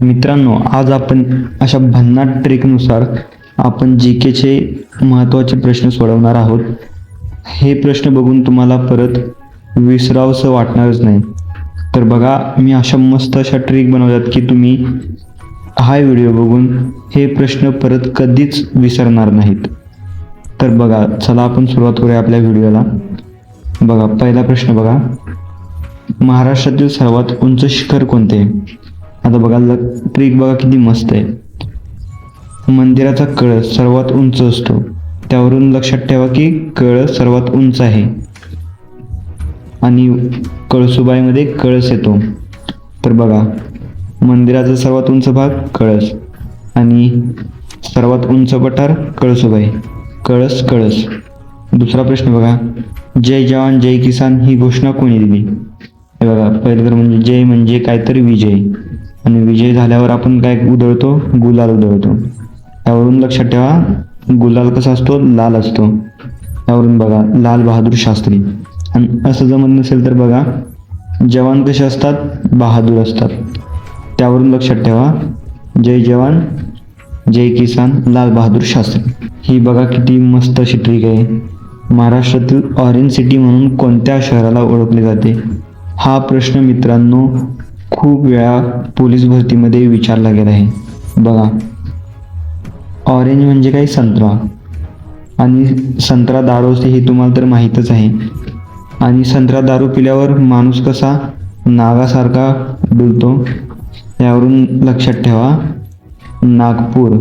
मित्रांनो, आज आपण अशा भन्नाट ट्रिकनुसार आपण जीकेचे महत्त्वाचे प्रश्न सोडवणार आहोत. हे प्रश्न बघून तुम्हाला परत विसरावंसं वाटणारच नाही. तर बघा, मी अशा मस्त अशा ट्रिक बनवल्यात की तुम्ही हा व्हिडिओ बघून हे प्रश्न परत कधीच विसरणार नाहीत. तर बघा, चला आपण सुरुवात करूया आपल्या व्हिडिओला. बघा, पहिला प्रश्न बघा, महाराष्ट्रातील सर्वात उंच शिखर कोणते? आता बघा, ट्रिक बघा किती मस्त आहे. मंदिराचा कळस सर्वात उंच असतो, त्यावरून लक्षात ठेवा की कळस सर्वात उंच आहे. आणि कळसुबाईमध्ये कळस येतो. तर बघा, मंदिराचा सर्वात उंच भाग कळस आणि सर्वात उंच पठार कळसुबाई. कळस कळस. दुसरा प्रश्न बघा, जय जवान जय किसान ही घोषणा कोणी दिली? हे बघा, पहिलं तर म्हणजे जय म्हणजे काहीतरी विजय, आणि विजय झाल्यावर आपण काय उधळतो? गुलाल उधळतो. त्यावरून लक्षात ठेवा गुलाल कसा असतो? लाल असतो. त्यावरून बघा, लाल बहादूर शास्त्री. आणि असं जमत नसेल तर बघा, जवान कसे असतात? बहादूर असतात. त्यावरून लक्षात ठेवा जय जवान जय किसान लाल बहादूर शास्त्री. ही बघा किती मस्त अशी ट्रिक आहे. महाराष्ट्रातील ऑरेंज सिटी म्हणून कोणत्या शहराला ओळखले जाते? हा प्रश्न मित्रांनो खूप वेळा पोलीस भरतीमध्ये विचारला गेला आहे. बघा, ऑरेंज म्हणजे काही संत्रा, आणि संत्रा दारू असते हे तुम्हाला तर माहीतच आहे. आणि संत्रा दारू पिल्यावर माणूस कसा नागासारखा डुलतो. यावरून लक्षात ठेवा नागपूर.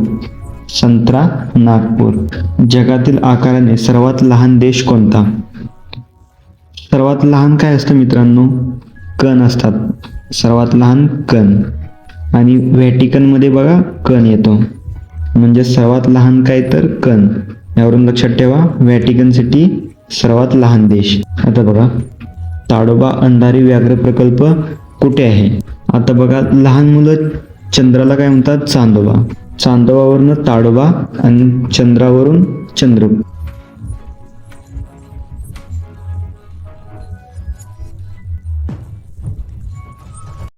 संत्रा नागपूर. जगातील आकाराने सर्वात लहान देश कोणता? सर्वात लहान काय असतं मित्रांनो? कण असतात. सर्वात लहान कण. आणि व्हॅटिकनमध्ये बघा कण येतो, म्हणजे सर्वात लहान काय तर कण. यावरून लक्षात ठेवा व्हॅटिकन सिटी सर्वात लहान देश. आता बघा, ताडोबा अंधारी व्याघ्र प्रकल्प कुठे आहे? आता बघा, लहान मुलं चंद्राला काय म्हणतात? चांदोबा. चांदोबावरून ताडोबा आणि चंद्रावरून चंद्रपूर.